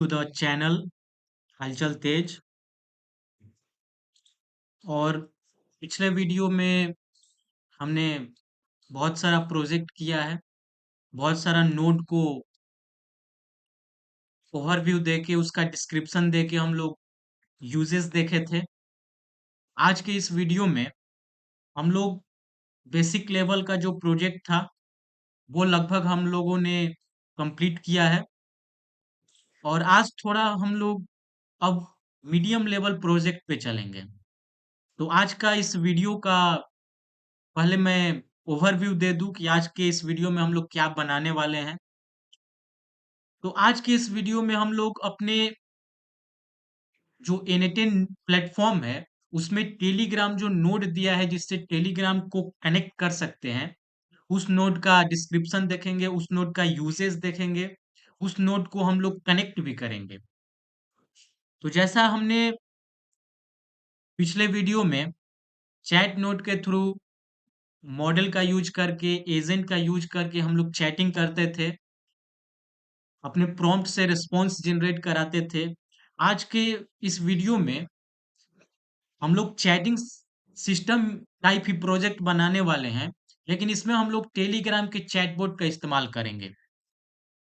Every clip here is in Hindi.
टू द चैनल हलचल तेज। और पिछले वीडियो में हमने बहुत सारा प्रोजेक्ट किया है, बहुत सारा नोड को ओवरव्यू देके उसका डिस्क्रिप्शन देके हम लोग यूजेस देखे थे। आज के इस वीडियो में हम लोग बेसिक लेवल का जो प्रोजेक्ट था वो लगभग हम लोगों ने कंप्लीट किया है। और आज थोड़ा हम लोग अब मीडियम लेवल प्रोजेक्ट पे चलेंगे। तो आज का इस वीडियो का पहले मैं ओवरव्यू दे दूं कि आज के इस वीडियो में हम लोग क्या बनाने वाले हैं। तो आज के इस वीडियो में हम लोग अपने जो N8 प्लेटफॉर्म है उसमें टेलीग्राम जो नोड दिया है जिससे टेलीग्राम को कनेक्ट कर सकते हैं, उस नोड का डिस्क्रिप्शन देखेंगे, उस नोड का यूसेज देखेंगे, उस नोड को हम लोग कनेक्ट भी करेंगे। तो जैसा हमने पिछले वीडियो में चैट नोड के थ्रू मॉडल का यूज करके, एजेंट का यूज करके हम लोग चैटिंग करते थे, अपने प्रॉम्प्ट से रिस्पॉन्स जनरेट कराते थे। आज के इस वीडियो में हम लोग चैटिंग सिस्टम टाइप ही प्रोजेक्ट बनाने वाले हैं, लेकिन इसमें हम लोग टेलीग्राम के चैटबॉट का इस्तेमाल करेंगे।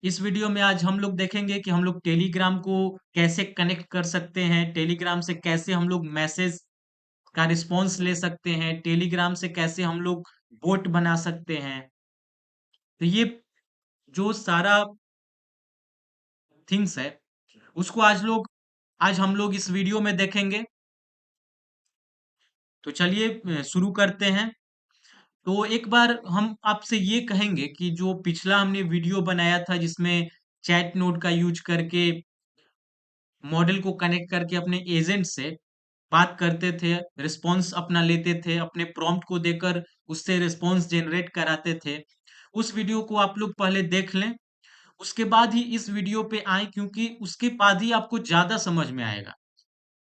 इस वीडियो में आज हम लोग देखेंगे कि हम लोग टेलीग्राम को कैसे कनेक्ट कर सकते हैं, टेलीग्राम से कैसे हम लोग मैसेज का रिस्पॉन्स ले सकते हैं, टेलीग्राम से कैसे हम लोग बोट बना सकते हैं। तो ये जो सारा थिंग्स है उसको आज हम लोग इस वीडियो में देखेंगे। तो चलिए शुरू करते हैं। तो एक बार हम आपसे ये कहेंगे कि जो पिछला हमने वीडियो बनाया था जिसमें चैट नोड का यूज करके मॉडल को कनेक्ट करके अपने एजेंट से बात करते थे, रिस्पॉन्स अपना लेते थे, अपने प्रॉम्प्ट को देकर उससे रिस्पॉन्स जनरेट कराते थे, उस वीडियो को आप लोग पहले देख लें। उसके बाद ही इस वीडियो पे आए, क्योंकि उसके बाद ही आपको ज्यादा समझ में आएगा।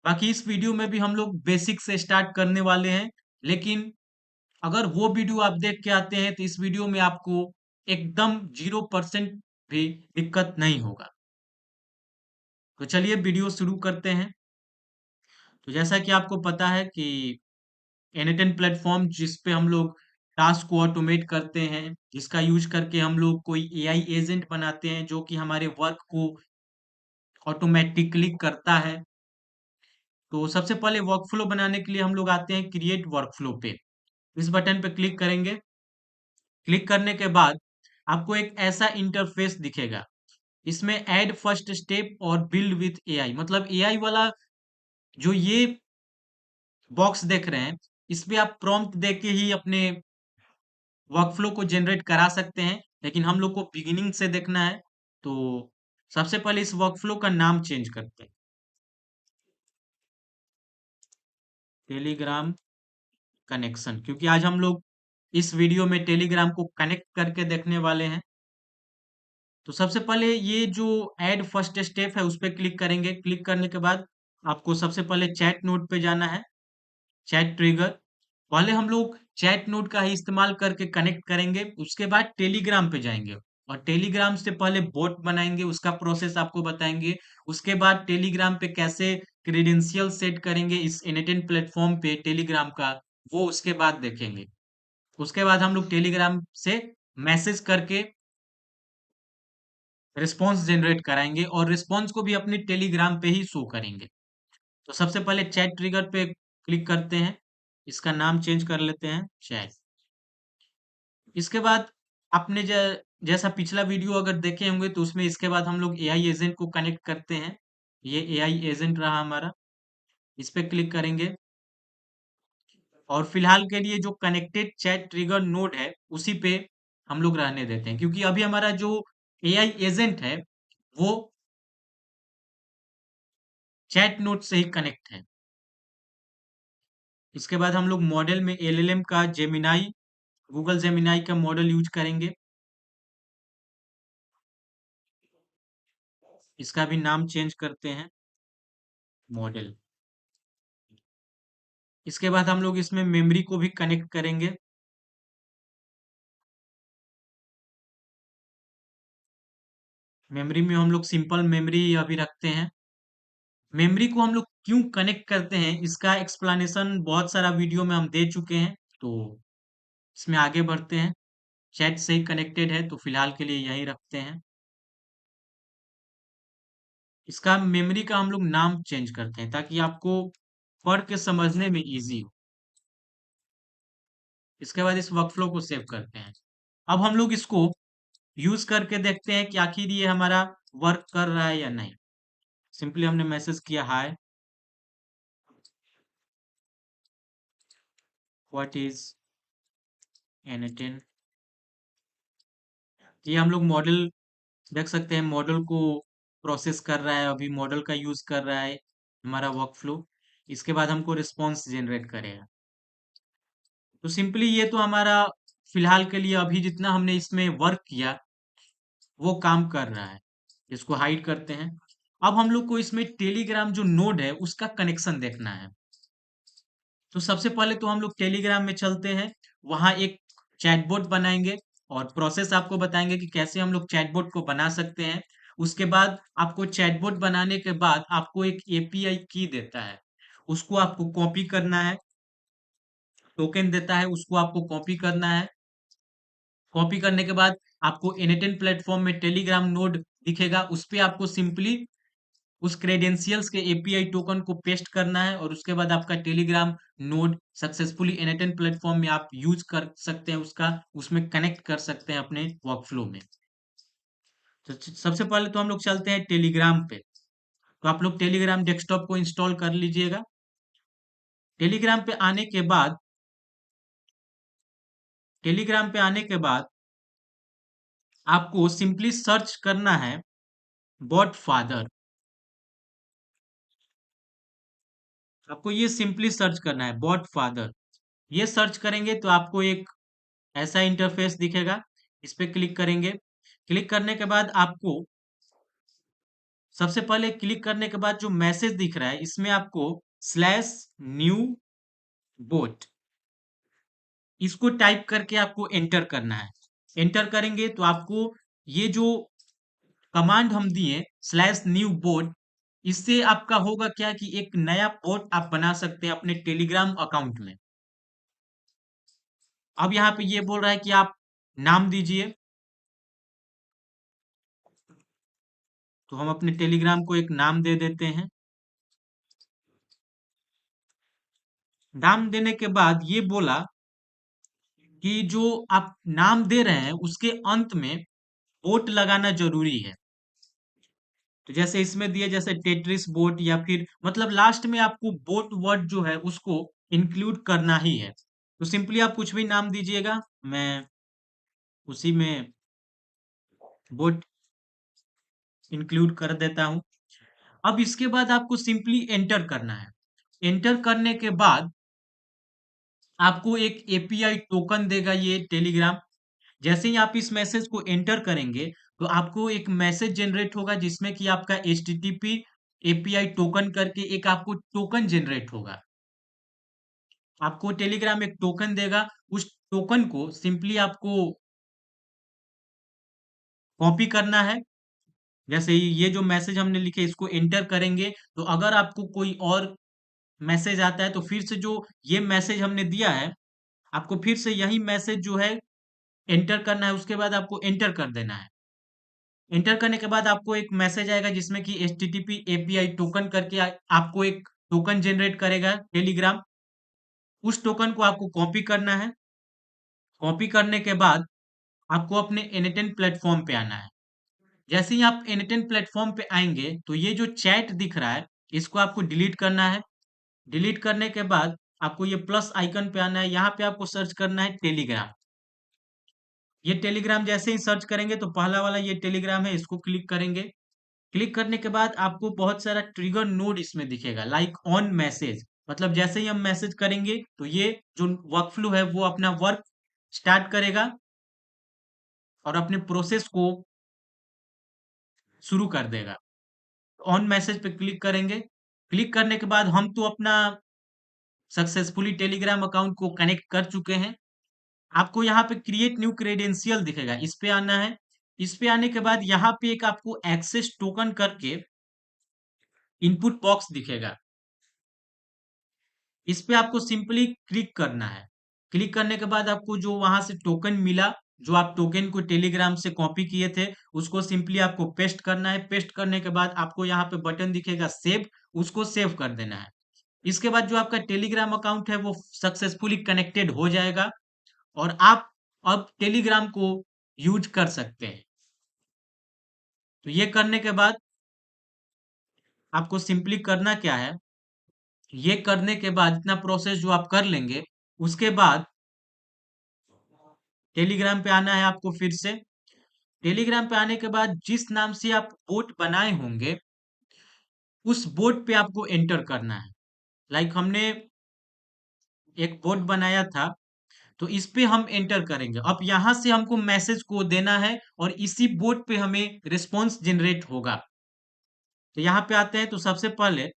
बाकी इस वीडियो में भी हम लोग बेसिक से स्टार्ट करने वाले हैं, लेकिन अगर वो वीडियो आप देख के आते हैं तो इस वीडियो में आपको एकदम 0% भी दिक्कत नहीं होगा। तो चलिए वीडियो शुरू करते हैं। तो जैसा कि आपको पता है कि N8 प्लेटफॉर्म जिस पे हम लोग टास्क को ऑटोमेट करते हैं, जिसका यूज करके हम लोग कोई एआई एजेंट बनाते हैं जो कि हमारे वर्क को ऑटोमेटिकली करता है। तो सबसे पहले वर्कफ्लो बनाने के लिए हम लोग आते हैं क्रिएट वर्कफ्लो पे। इस बटन पे क्लिक करेंगे। क्लिक करने के बाद आपको एक ऐसा इंटरफेस दिखेगा। इसमें ऐड फर्स्ट स्टेप और बिल्ड विथ एआई, मतलब एआई वाला जो ये बॉक्स देख रहे हैं, इस पे आप प्रॉम्प्ट देके ही अपने वर्कफ्लो को जनरेट करा सकते हैं, लेकिन हम लोग को बिगिनिंग से देखना है। तो सबसे पहले इस वर्कफ्लो का नाम चेंज करते हैं, टेलीग्राम कनेक्शन, क्योंकि आज हम लोग इस वीडियो में टेलीग्राम को कनेक्ट करके देखने वाले हैं। तो सबसे पहले ये जो ऐड फर्स्ट स्टेप है उस पर क्लिक करेंगे। क्लिक करने के बाद आपको सबसे पहले चैट नोड पे जाना है, चैट ट्रिगर। पहले हम लोग चैट नोड का ही इस्तेमाल करके कनेक्ट करेंगे, उसके बाद टेलीग्राम पे जाएंगे और टेलीग्राम से पहले बोट बनाएंगे, उसका प्रोसेस आपको बताएंगे। उसके बाद टेलीग्राम पे कैसे क्रेडेंशियल सेट करेंगे इस N8 प्लेटफॉर्म पे टेलीग्राम का, वो उसके बाद देखेंगे। उसके बाद हम लोग टेलीग्राम से मैसेज करके रिस्पॉन्स जनरेट कराएंगे और रिस्पॉन्स को भी अपने टेलीग्राम पे ही शो करेंगे। तो सबसे पहले चैट ट्रिगर पे क्लिक करते हैं, इसका नाम चेंज कर लेते हैं चैट। इसके बाद आपने जैसा पिछला वीडियो अगर देखे होंगे तो उसमें इसके बाद हम लोग एआई एजेंट को कनेक्ट करते हैं। ये एआई एजेंट रहा हमारा, इस पे क्लिक करेंगे और फिलहाल के लिए जो कनेक्टेड चैट ट्रिगर नोड है उसी पे हम लोग रहने देते हैं, क्योंकि अभी हमारा जो एआई एजेंट है वो चैट नोड से ही कनेक्ट है। इसके बाद हम लोग मॉडल में एलएलएम का जेमिनाई, गूगल जेमिनाई का मॉडल यूज करेंगे। इसका भी नाम चेंज करते हैं मॉडल। इसके बाद हम लोग इसमें मेमोरी को भी कनेक्ट करेंगे। मेमोरी में हम लोग सिंपल मेमोरी अभी रखते हैं। मेमोरी को हम लोग क्यों कनेक्ट करते हैं, इसका एक्सप्लेनेशन बहुत सारा वीडियो में हम दे चुके हैं, तो इसमें आगे बढ़ते हैं। चैट से ही कनेक्टेड है, तो फिलहाल के लिए यही रखते हैं। इसका मेमोरी का हम लोग नाम चेंज करते हैं ताकि आपको पढ़ के समझने में इजी हो। इसके बाद इस वर्कफ्लो को सेव करते हैं। अब हम लोग इसको यूज करके देखते हैं कि आखिर ये हमारा वर्क कर रहा है या नहीं। सिंपली हमने मैसेज किया, हाय व्हाट इज एनएटन। ये हम लोग मॉडल देख सकते हैं, मॉडल को प्रोसेस कर रहा है, अभी मॉडल का यूज कर रहा है हमारा वर्कफ्लो। इसके बाद हमको रिस्पॉन्स जनरेट करेगा। तो सिंपली ये तो हमारा फिलहाल के लिए अभी जितना हमने इसमें वर्क किया वो काम कर रहा है। इसको हाइड करते हैं। अब हम लोग को इसमें टेलीग्राम जो नोड है उसका कनेक्शन देखना है। तो सबसे पहले तो हम लोग टेलीग्राम में चलते हैं, वहां एक चैटबॉट बनाएंगे और प्रोसेस आपको बताएंगे कि कैसे हम लोग चैटबॉट को बना सकते हैं। उसके बाद आपको चैटबॉट बनाने के बाद आपको एक एपीआई की देता है, उसको आपको कॉपी करना है। टोकन देता है, उसको आपको कॉपी करना है। कॉपी करने के बाद आपको एन प्लेटफॉर्म में टेलीग्राम नोड दिखेगा, उस पे आपको सिंपली उस क्रेडेंशियल्स के एपीआई टोकन को पेस्ट करना है और उसके बाद आपका टेलीग्राम नोड सक्सेसफुली एन प्लेटफॉर्म में आप यूज कर सकते हैं, उसका उसमें कनेक्ट कर सकते हैं अपने वर्कफ्लो में। तो सबसे पहले तो हम लोग चलते हैं टेलीग्राम पे। तो आप लोग टेलीग्राम डेस्कटॉप को इंस्टॉल कर लीजिएगा। टेलीग्राम पे आने के बाद टेलीग्राम पे आने के बाद आपको सिंपली सर्च करना है बॉट फादर। आपको ये सिंपली सर्च करना है बॉट फादर। ये सर्च करेंगे तो आपको एक ऐसा इंटरफेस दिखेगा। इस पे क्लिक करेंगे। क्लिक करने के बाद आपको सबसे पहले क्लिक करने के बाद जो मैसेज दिख रहा है इसमें आपको स्लैश न्यू बोट, इसको टाइप करके आपको एंटर करना है। एंटर करेंगे तो आपको ये जो कमांड हम दिए स्लैश न्यू बोट, इससे आपका होगा क्या कि एक नया बोट आप बना सकते हैं अपने टेलीग्राम अकाउंट में। अब यहाँ पे ये बोल रहा है कि आप नाम दीजिए, तो हम अपने टेलीग्राम को एक नाम दे देते हैं। नाम देने के बाद ये बोला कि जो आप नाम दे रहे हैं उसके अंत में बोट लगाना जरूरी है। तो जैसे इसमें दिए जैसे टेट्रिस बोट या फिर मतलब लास्ट में आपको बोट वर्ड जो है उसको इंक्लूड करना ही है। तो सिंपली आप कुछ भी नाम दीजिएगा, मैं उसी में बोट इंक्लूड कर देता हूं। अब इसके बाद आपको सिंपली एंटर करना है। एंटर करने के बाद आपको एक एपीआई टोकन देगा ये टेलीग्राम। जैसे ही आप इस मैसेज को एंटर करेंगे तो आपको एक मैसेज जनरेट होगा जिसमें कि आपका एचटीटीपी एपीआई टोकन करके एक आपको टोकन जनरेट होगा। आपको टेलीग्राम एक टोकन देगा, उस टोकन को सिंपली आपको कॉपी करना है। जैसे ही ये जो मैसेज हमने लिखे इसको एंटर करेंगे तो अगर आपको कोई और मैसेज आता है तो फिर से जो ये मैसेज हमने दिया है आपको फिर से यही मैसेज जो है एंटर करना है, उसके बाद आपको एंटर कर देना है। एंटर करने के बाद आपको एक मैसेज आएगा जिसमें कि एचटीटीपी एपीआई टोकन करके आपको एक टोकन जनरेट करेगा टेलीग्राम। उस टोकन को आपको कॉपी करना है। कॉपी करने के बाद आपको अपने एन प्लेटफॉर्म पे आना है। जैसे ही आप एन प्लेटफॉर्म पे आएंगे तो ये जो चैट दिख रहा है इसको आपको डिलीट करना है। डिलीट करने के बाद आपको ये प्लस आइकन पे आना है, यहाँ पे आपको सर्च करना है टेलीग्राम। ये टेलीग्राम जैसे ही सर्च करेंगे तो पहला वाला ये टेलीग्राम है, इसको क्लिक करेंगे। क्लिक करने के बाद आपको बहुत सारा ट्रिगर नोड इसमें दिखेगा लाइक ऑन मैसेज। मतलब जैसे ही हम मैसेज करेंगे तो ये जो वर्कफ्लो है वो अपना वर्क स्टार्ट करेगा और अपने प्रोसेस को शुरू कर देगा। ऑन मैसेज पे क्लिक करेंगे। क्लिक करने के बाद हम तो अपना सक्सेसफुली टेलीग्राम अकाउंट को कनेक्ट कर चुके हैं। आपको यहाँ पे क्रिएट न्यू क्रेडेंशियल दिखेगा, इस पे आना है। इस पे आने के बाद यहाँ पे एक आपको एक्सेस टोकन करके इनपुट बॉक्स दिखेगा। इस पे आपको सिंपली क्लिक करना है। क्लिक करने के बाद आपको जो वहां से टोकन मिला, जो आप टोकन को टेलीग्राम से कॉपी किए थे, उसको सिंपली आपको पेस्ट करना है। पेस्ट करने के बाद आपको यहाँ पे बटन दिखेगा सेव, उसको सेव कर देना है। इसके बाद जो आपका टेलीग्राम अकाउंट है वो सक्सेसफुली कनेक्टेड हो जाएगा और आप अब टेलीग्राम को यूज कर सकते हैं। तो ये करने के बाद आपको सिंपली करना क्या है, ये करने के बाद इतना प्रोसेस जो आप कर लेंगे, उसके बाद टेलीग्राम पे आना है आपको फिर से। टेलीग्राम पे आने के बाद जिस नाम से आप बोट बनाए होंगे, उस बोट पे आपको एंटर करना है। लाइक हमने एक बोट बनाया था, तो इस पे हम एंटर करेंगे। अब यहाँ से हमको मैसेज को देना है और इसी बोट पे हमें रिस्पॉन्स जनरेट होगा। तो यहाँ पे आते हैं तो सबसे पहले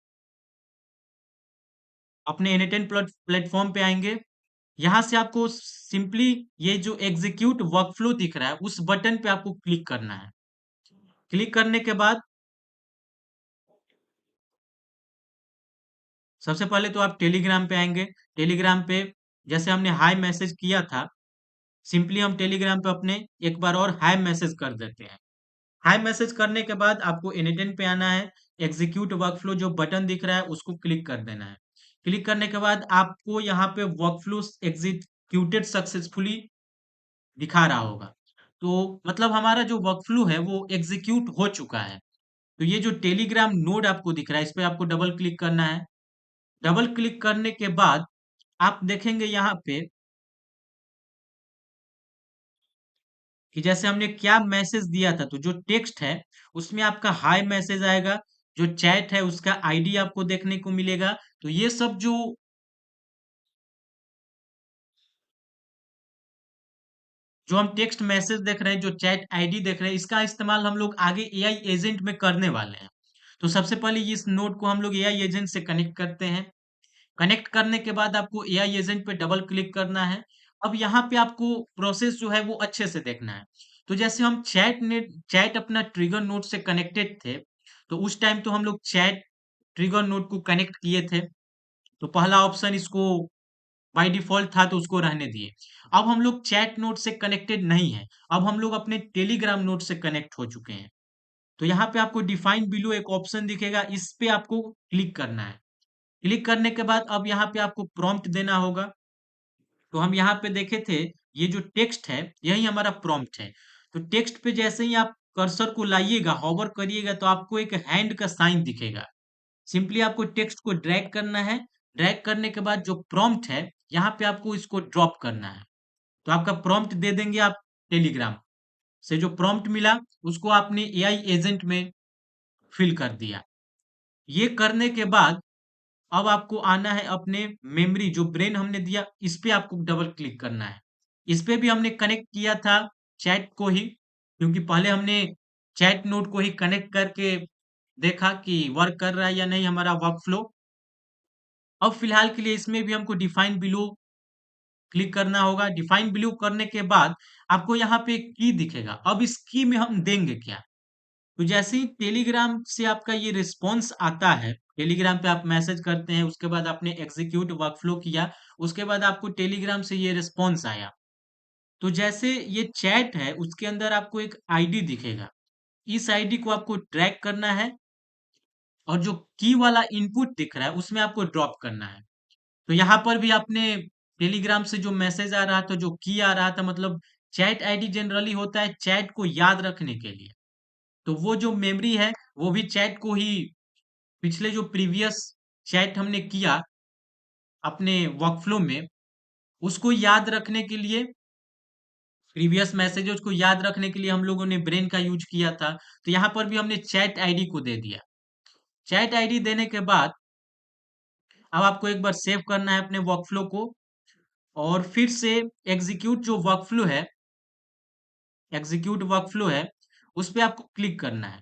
अपने एन प्लेटफॉर्म पे आएंगे। यहाँ से आपको सिंपली ये जो एग्जीक्यूट वर्कफ्लो दिख रहा है, उस बटन पे आपको क्लिक करना है। क्लिक करने के बाद सबसे पहले तो आप टेलीग्राम पे आएंगे। टेलीग्राम पे जैसे हमने हाय मैसेज किया था, सिंपली हम टेलीग्राम पे अपने एक बार और हाय मैसेज कर देते हैं। हाय मैसेज करने के बाद आपको एन पे आना है। एग्जीक्यूट वर्कफ्लो जो बटन दिख रहा है उसको क्लिक कर देना है। क्लिक करने के बाद आपको यहाँ पे वर्कफ्लो एग्जीक्यूटेड सक्सेसफुली दिखा रहा होगा। तो मतलब हमारा जो वर्कफ्लो है वो एग्जीक्यूट हो चुका है। तो ये जो टेलीग्राम नोड आपको दिख रहा है, इस पे आपको डबल क्लिक करना है। डबल क्लिक करने के बाद आप देखेंगे यहाँ पे कि जैसे हमने क्या मैसेज दिया था, तो जो टेक्स्ट है उसमें आपका हाय मैसेज आएगा। जो चैट है उसका आईडी आपको देखने को मिलेगा। तो ये सब जो हम टेक्स्ट मैसेज देख रहे हैं, जो चैट आईडी देख रहे हैं, इसका इस्तेमाल हम लोग आगे एआई एजेंट में करने वाले हैं। तो सबसे पहले इस नोड को हम लोग एआई एजेंट से कनेक्ट करते हैं। कनेक्ट करने के बाद आपको एआई एजेंट पे डबल क्लिक करना है। अब यहाँ पे आपको प्रोसेस जो है वो अच्छे से देखना है। तो जैसे हम चैट अपना ट्रिगर नोड से कनेक्टेड थे, तो उस टाइम तो हम लोग चैट ट्रिगर नोड को कनेक्ट किए थे। तो पहला ऑप्शन इसको बाय डिफॉल्ट था तो उसको रहने दिए। अब हम लोग चैट नोड से कनेक्टेड नहीं है, अब हम लोग अपने टेलीग्राम नोड से कनेक्ट हो चुके हैं। तो यहाँ पे आपको डिफाइन बिलो एक ऑप्शन दिखेगा, इस पे आपको क्लिक करना है। क्लिक करने के बाद अब यहाँ पे आपको प्रॉम्प्ट देना होगा। तो हम यहाँ पे देखे थे, ये जो टेक्स्ट है यही हमारा प्रॉम्प्ट है। तो टेक्स्ट पे जैसे ही आप कर्सर को लाइएगा, हॉवर करिएगा, तो आपको एक हैंड का साइन दिखेगा। सिंपली आपको टेक्स्ट को ड्रैग करना है। ड्रैग करने के बाद जो प्रॉम्प्ट है, यहाँ पे आपको इसको ड्रॉप करना है। तो आपका प्रॉम्प्ट दे देंगे आप। टेलीग्राम से जो प्रॉम्प्ट मिला उसको आपने एआई एजेंट में फिल कर दिया। ये करने के बाद अब आपको आना है अपने मेमोरी, जो ब्रेन हमने दिया इस पे आपको डबल क्लिक करना है। इस पे भी हमने कनेक्ट किया था चैट को ही, क्योंकि पहले हमने चैट नोड को ही कनेक्ट करके देखा कि वर्क कर रहा है या नहीं हमारा वर्क फ्लो। अब फिलहाल के लिए इसमें भी हमको डिफाइन बिलो क्लिक करना होगा। डिफाइन बिलो करने के बाद आपको यहाँ पे एक की दिखेगा। अब इस की में हम देंगे क्या? तो जैसे ही टेलीग्राम से आपका ये रिस्पॉन्स आता है, टेलीग्राम पे आप मैसेज करते हैं, उसके बाद आपने एग्जीक्यूट वर्कफ्लो किया, उसके बाद आपको टेलीग्राम से ये रिस्पॉन्स आया। तो जैसे ये चैट है उसके अंदर आपको एक आईडी दिखेगा। इस आईडी को आपको ड्रैग करना है और जो की वाला इनपुट दिख रहा है उसमें आपको ड्रॉप करना है। तो यहाँ पर भी आपने टेलीग्राम से जो मैसेज आ रहा था, जो की आ रहा था, मतलब चैट आईडी जनरली होता है चैट को याद रखने के लिए। तो वो जो मेमोरी है वो भी चैट को ही, पिछले जो प्रीवियस चैट हमने किया अपने वर्कफ्लो में, उसको याद रखने के लिए, प्रीवियस मैसेजेस को याद रखने के लिए हम लोगों ने ब्रेन का यूज किया था। तो यहाँ पर भी हमने चैट आईडी को दे दिया। चैट आईडी देने के बाद अब आपको एक बार सेव करना है अपने वर्कफ्लो को और फिर से एग्जीक्यूट जो वर्कफ्लो है, एग्जीक्यूट वर्कफ्लो है, उस पे आपको क्लिक करना है।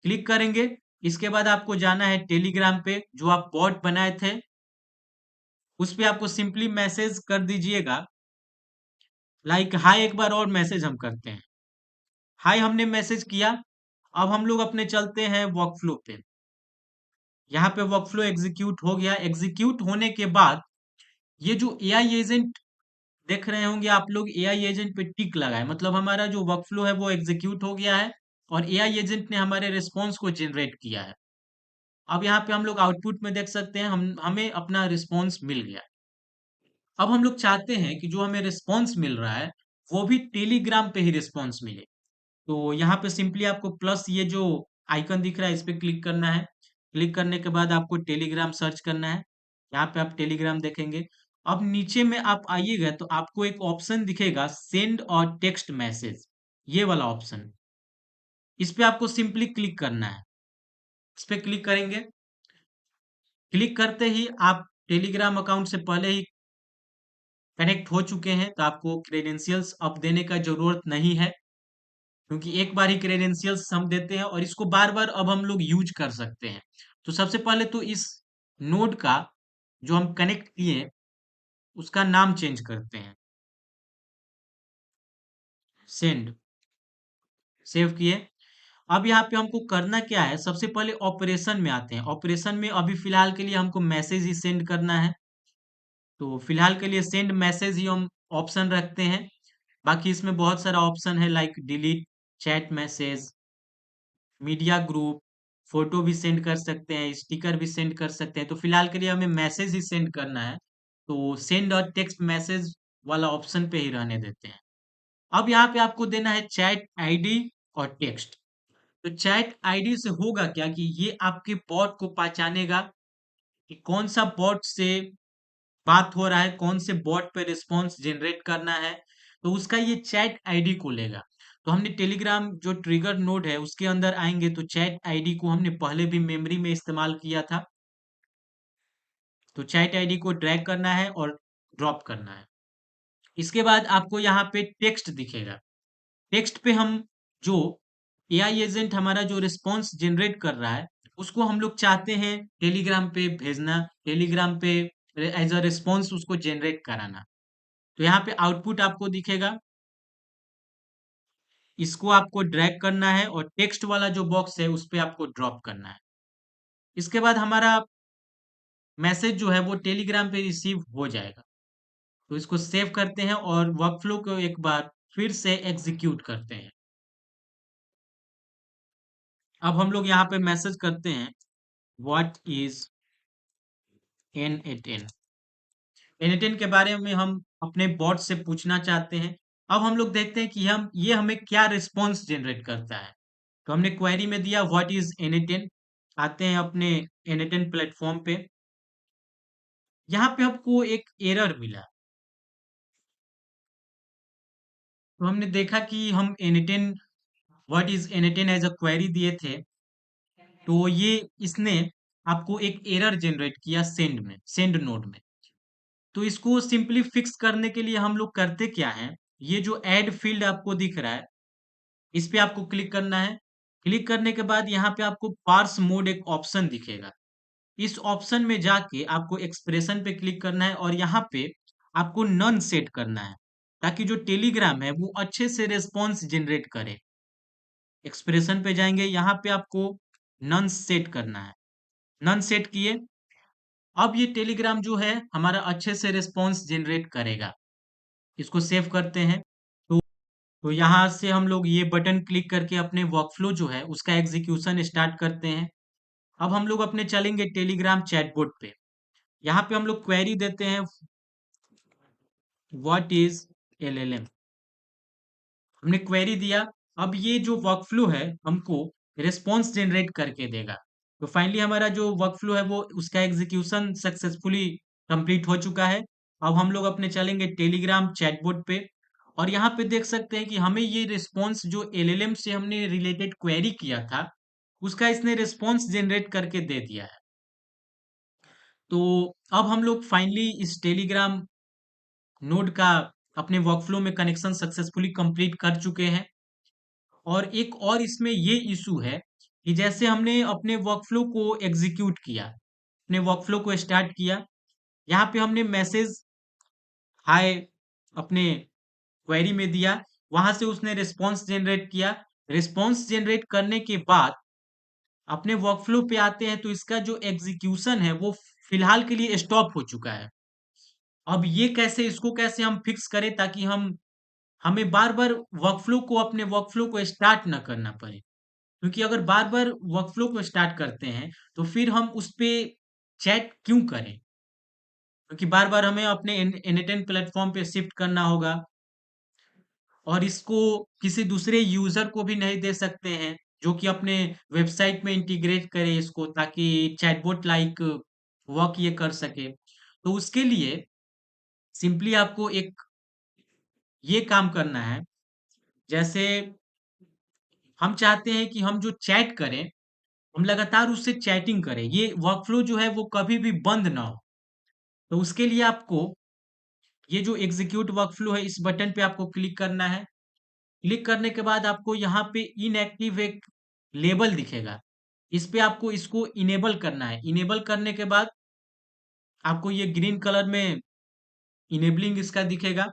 क्लिक करेंगे, इसके बाद आपको जाना है टेलीग्राम पे, जो आप बॉट बनाए थे उस पे आपको सिंपली मैसेज कर दीजिएगा। लाइक हाय, एक बार और मैसेज हम करते हैं। हाय हमने मैसेज किया। अब हम लोग अपने चलते हैं वर्कफ्लो पे। यहाँ पे वर्कफ्लो एग्जीक्यूट हो गया। एग्जीक्यूट होने के बाद ये जो एआई एजेंट देख रहे होंगे आप लोग, एआई एजेंट पे टिक लगा है, मतलब हमारा जो वर्कफ्लो है वो एग्जीक्यूट हो गया है और एआई एजेंट ने हमारे रिस्पॉन्स को जनरेट किया है। अब यहाँ पे हम लोग आउटपुट में देख सकते हैं हमें अपना रिस्पॉन्स मिल गया। अब हम लोग चाहते हैं कि जो हमें रिस्पॉन्स मिल रहा है वो भी टेलीग्राम पे ही रिस्पॉन्स मिले। तो यहाँ पे सिंपली आपको प्लस ये जो आइकन दिख रहा है इस पे क्लिक करना है। क्लिक करने के बाद आपको टेलीग्राम सर्च करना है। यहाँ पे आप टेलीग्राम देखेंगे। अब नीचे में आप आइएगा तो आपको एक ऑप्शन दिखेगा सेंड और टेक्स्ट मैसेज, ये वाला ऑप्शन। इस पे आपको सिंपली क्लिक करना है। इस पे क्लिक करेंगे। क्लिक करते ही आप टेलीग्राम अकाउंट से पहले ही कनेक्ट हो चुके हैं तो आपको क्रेडेंशियल्स अब देने का जरूरत नहीं है, क्योंकि एक बार ही क्रेडेंशियल्स हम देते हैं और इसको बार बार अब हम लोग यूज कर सकते हैं। तो सबसे पहले तो इस नोड का जो हम कनेक्ट किए उसका नाम चेंज करते हैं। सेंड, सेव किए। अब यहाँ पे हमको करना क्या है, सबसे पहले ऑपरेशन में आते हैं। ऑपरेशन में अभी फिलहाल के लिए हमको मैसेज ही सेंड करना है, तो फिलहाल के लिए सेंड मैसेज ही हम ऑप्शन रखते हैं। बाकी इसमें बहुत सारा ऑप्शन है like delete, chat message, media group, photo भी सेंड कर सकते हैं, स्टिकर भी सेंड कर सकते हैं। तो फिलहाल के लिए हमें मैसेज ही सेंड करना है, तो सेंड और टेक्स्ट मैसेज वाला ऑप्शन पे ही रहने देते हैं। अब यहाँ पे आपको देना है चैट आईडी और टेक्स्ट। तो चैट आईडी से होगा क्या कि ये आपके बॉट को पहचानेगा कि कौन सा बॉट से बात हो रहा है, कौन से बॉट पे रिस्पॉन्स जनरेट करना है, तो उसका ये चैट आईडी को लेगा। तो हमने टेलीग्राम जो ट्रिगर नोड है उसके अंदर आएंगे तो चैट आईडी को हमने पहले भी मेमोरी में इस्तेमाल किया था। तो चैट आईडी को ड्रैग करना है और ड्रॉप करना है। इसके बाद आपको यहाँ पे टेक्स्ट दिखेगा। टेक्स्ट पे हम जो एआई एजेंट हमारा जो रिस्पॉन्स जनरेट कर रहा है उसको हम लोग चाहते हैं टेलीग्राम पे भेजना, टेलीग्राम पे एज अ रिस्पॉन्स उसको जनरेट कराना। तो यहाँ पे आउटपुट आपको दिखेगा। इसको आपको ड्रैग करना है और टेक्स्ट वाला जो बॉक्स है उस पे आपको ड्रॉप करना है। इसके बाद हमारा मैसेज जो है वो टेलीग्राम पे रिसीव हो जाएगा। तो इसको सेव करते हैं और वर्कफ्लो को एक बार फिर से एग्जीक्यूट करते हैं। अब हम लोग यहाँ पे मैसेज करते हैं व्हाट इज N18। N18 के बारे में हम अपने बॉट से पूछना चाहते हैं। अब हम लोग देखते हैं कि हम ये हमें क्या रिस्पॉन्स जनरेट करता है। तो हमने क्वेरी में दिया व्हाट इज N18। आते हैं अपने N18 प्लेटफॉर्म पे। यहाँ पे आपको एक एरर मिला। तो हमने देखा कि हम N18 what is N18 as a query दिए थे, तो ये इसने आपको एक एरर जनरेट किया सेंड में, सेंड नोड में। तो इसको सिंपली फिक्स करने के लिए हम लोग करते क्या हैं, ये जो ऐड फील्ड आपको दिख रहा है इस पे आपको क्लिक करना है। क्लिक करने के बाद यहाँ पे आपको पार्स मोड एक ऑप्शन दिखेगा। इस ऑप्शन में जाके आपको एक्सप्रेशन पे क्लिक करना है और यहाँ पे आपको नन सेट करना है, ताकि जो टेलीग्राम है वो अच्छे से रिस्पॉन्स जनरेट करे। एक्सप्रेशन पे जाएंगे, यहाँ पे आपको नन सेट करना है। नन सेट किए। अब ये टेलीग्राम जो है हमारा अच्छे से रिस्पॉन्स जनरेट करेगा। इसको सेव करते हैं। तो तो यहाँ से हम लोग ये बटन क्लिक करके अपने वर्कफ्लो जो है उसका एग्जीक्यूशन स्टार्ट करते हैं। अब हम लोग अपने चलेंगे टेलीग्राम चैटबॉट पे। यहाँ पे हम लोग क्वेरी देते हैं व्हाट इज LLM। हमने क्वेरी दिया। अब ये जो वर्कफ्लो है हमको रिस्पॉन्स जनरेट करके देगा। तो फाइनली हमारा जो वर्कफ्लो है वो उसका एग्जीक्यूशन सक्सेसफुली कंप्लीट हो चुका है। अब हम लोग अपने चलेंगे टेलीग्राम चैटबॉट पे और यहाँ पे देख सकते हैं कि हमें ये रिस्पॉन्स जो LLM से हमने रिलेटेड क्वेरी किया था उसका इसने रिस्पॉन्स जनरेट करके दे दिया है। तो अब हम लोग फाइनली इस टेलीग्राम नोड का अपने वर्कफ्लो में कनेक्शन सक्सेसफुली कंप्लीट कर चुके हैं। और एक और इसमें ये इशू है कि जैसे हमने अपने वर्कफ्लो को एग्जीक्यूट किया, अपने वर्कफ्लो को स्टार्ट किया, यहाँ पे हमने मैसेज हाय अपने क्वेरी में दिया, वहां से उसने रिस्पॉन्स जनरेट किया। रिस्पॉन्स जनरेट करने के बाद अपने वर्कफ्लो पे आते हैं, तो इसका जो एग्जीक्यूशन है वो फिलहाल के लिए स्टॉप हो चुका है। अब ये कैसे, इसको कैसे हम फिक्स करें ताकि हमें बार-बार अपने वर्कफ्लो को स्टार्ट ना करना पड़े। क्योंकि अगर बार-बार वर्कफ्लो को स्टार्ट करते हैं, तो फिर हम उस पे चैट क्यों करें? क्योंकि बार-बार हमें अपने एन-N10 प्लेटफ़ॉर्म पे शिफ्ट करना होगा और इसको किसी दूसरे यूज़र को भी नहीं दे सकते हैं, जो कि अपने वेबसाइट में इंटीग्रेट करे इसको, ताकि चैटबॉट लाइक वर्क ये कर सके। तो उसके लिए सिंपली आपको एक ये काम करना है, जैसे हम चाहते हैं कि हम जो चैट करें, हम लगातार उससे चैटिंग करें। ये वर्कफ़्लो जो है वो कभी भी बंद ना हो। तो उसके लिए आपको ये जो एग्ज़ीक्यूट वर्कफ़्लो है, इस बटन पे आपको क्लिक करना है। क्लिक करने के बाद आपको यहाँ पे इनएक्टिव एक लेबल दिखेगा। इस पे आपको इसको इनेबल करना है। इनेबल करने के बाद आपको ये ग्रीन कलर में इनेबलिंग इसका दिखेगा।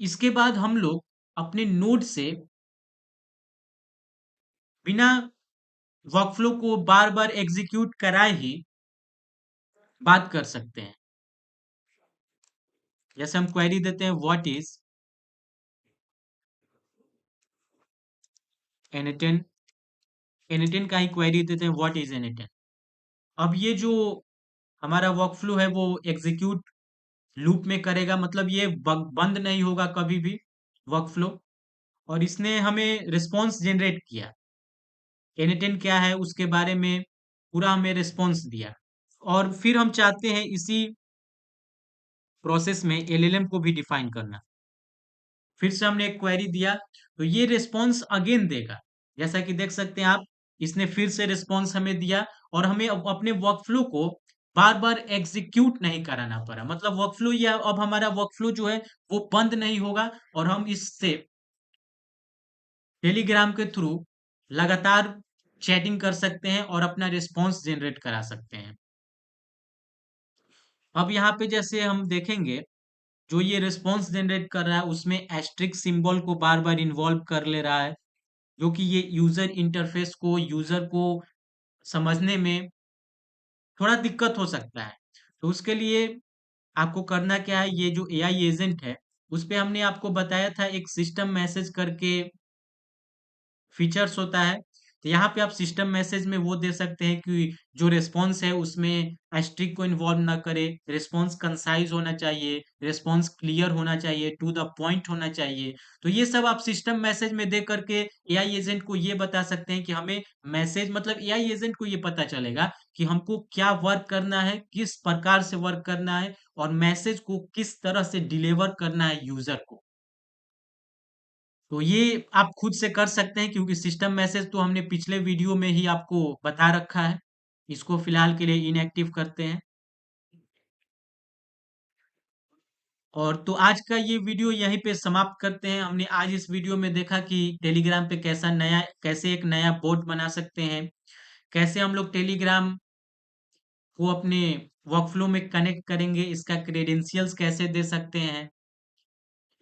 इसके बाद हम लोग अपने नोड से बिना वर्कफ़्लो को बार-बार एग्ज़ीक्यूट कराए ही बात कर सकते हैं। जैसे हम क्वेरी देते हैं व्हाट इज़ एन-A-10, एन-A-10 का ही क्वेरी देते हैं व्हाट इज़ एन-A-10। अब ये जो हमारा वर्कफ़्लो है वो एग्ज़ीक्यूट लूप में करेगा, मतलब ये बंद नहीं होगा कभी भी वर्कफ़्लो। और इसने हमें रिस्पॉन्स जनरेट किया। एन-A-10 क्या है उसके बारे में पूरा हमें रिस्पॉन्स दिया। और फिर हम चाहते हैं इसी प्रोसेस में एलएलएम को भी डिफाइन करना। फिर से हमने एक क्वेरी दिया, तो ये रिस्पॉन्स अगेन देगा। जैसा कि देख सकते हैं आप, इसने फिर से रिस्पॉन्स हमें दिया और हमें अब अपने वर्कफ़्लो को बार-बार एग्ज़ीक्यूट नहीं कराना पड़ा। मतलब वर्कफ़्लो, या अब हमारा वर्कफ़्लो जो है वो बंद नहीं होगा और हम इससे टेलीग्राम के थ्रू लगातार चैटिंग कर सकते हैं और अपना रिस्पॉन्स जनरेट करा सकते हैं। अब यहाँ पे जैसे हम देखेंगे, जो ये रिस्पॉन्स जनरेट कर रहा है उसमें एस्टेरिस्क सिंबल को बार-बार इन्वॉल्व कर ले रहा है, जो कि ये यूज़र इंटरफ़ेस को, यूज़र को समझने में थोड़ा दिक्कत हो सकता है। तो उसके लिए आपको करना क्या है, ये जो एआई एजेंट है, उसपे हमने आपको बताया था एक सिस्टम मैसेज करके फीचर्स होता है। तो यहाँ पे आप सिस्टम मैसेज में वो दे सकते हैं कि जो रिस्पॉन्स है उसमें एस्टेरिस्क को इन्वॉल्व ना करे, रिस्पॉन्स कंसाइज़ होना चाहिए, रिस्पॉन्स क्लियर होना चाहिए, टू द पॉइंट होना चाहिए। तो ये सब आप सिस्टम मैसेज में दे करके एआई एजेंट को ये बता सकते हैं कि हमें मैसेज, मतलब एआई एजेंट को ये पता चलेगा कि हमको क्या वर्क करना है, किस प्रकार से वर्क करना है और मैसेज को किस तरह से डिलीवर करना है यूज़र को। तो ये आप खुद से कर सकते हैं, क्योंकि सिस्टम मैसेज तो हमने पिछले वीडियो में ही आपको बता रखा है। इसको फिलहाल के लिए इनएक्टिव करते हैं। और तो आज का ये वीडियो यहीं पे समाप्त करते हैं। हमने आज इस वीडियो में देखा कि टेलीग्राम पे कैसे एक नया बोट बना सकते हैं, कैसे हम लोग टेलीग्राम को अपने वर्कफ्लो में कनेक्ट करेंगे, इसका क्रेडेंशियल्स कैसे दे सकते हैं,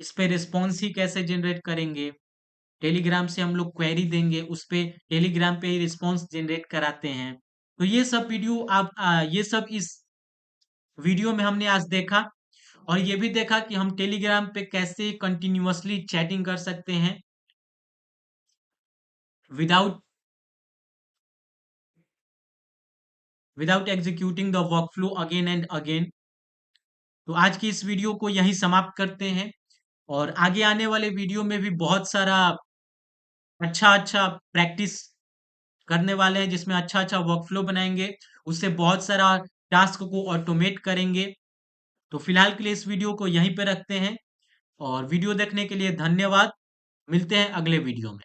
इस पे रिस्पॉन्स ही कैसे जनरेट करेंगे। टेलीग्राम से हम लोग क्वेरी देंगे, उस पे टेलीग्राम पे ही रिस्पॉन्स जनरेट कराते हैं। तो ये सब वीडियो ये सब इस वीडियो में हमने आज देखा और ये भी देखा कि हम टेलीग्राम पे कैसे कंटिन्यूअसली चैटिंग कर सकते हैं without without executing the workflow again and again. तो आज की इस वीडियो को यहीं समाप्त करते हैं और आगे आने वाले वीडियो में भी बहुत सारा अच्छा-अच्छा प्रैक्टिस करने वाले हैं, जिसमें अच्छा-अच्छा वर्कफ्लो बनाएँगे, उससे बहुत सारा टास्क को ऑटोमेट करेंगे। तो फिलहाल के लिए इस वीडियो को यहीं पे रखते हैं और वीडियो देखने के लिए धन्यवाद। मिलते हैं अगले वीडियो में।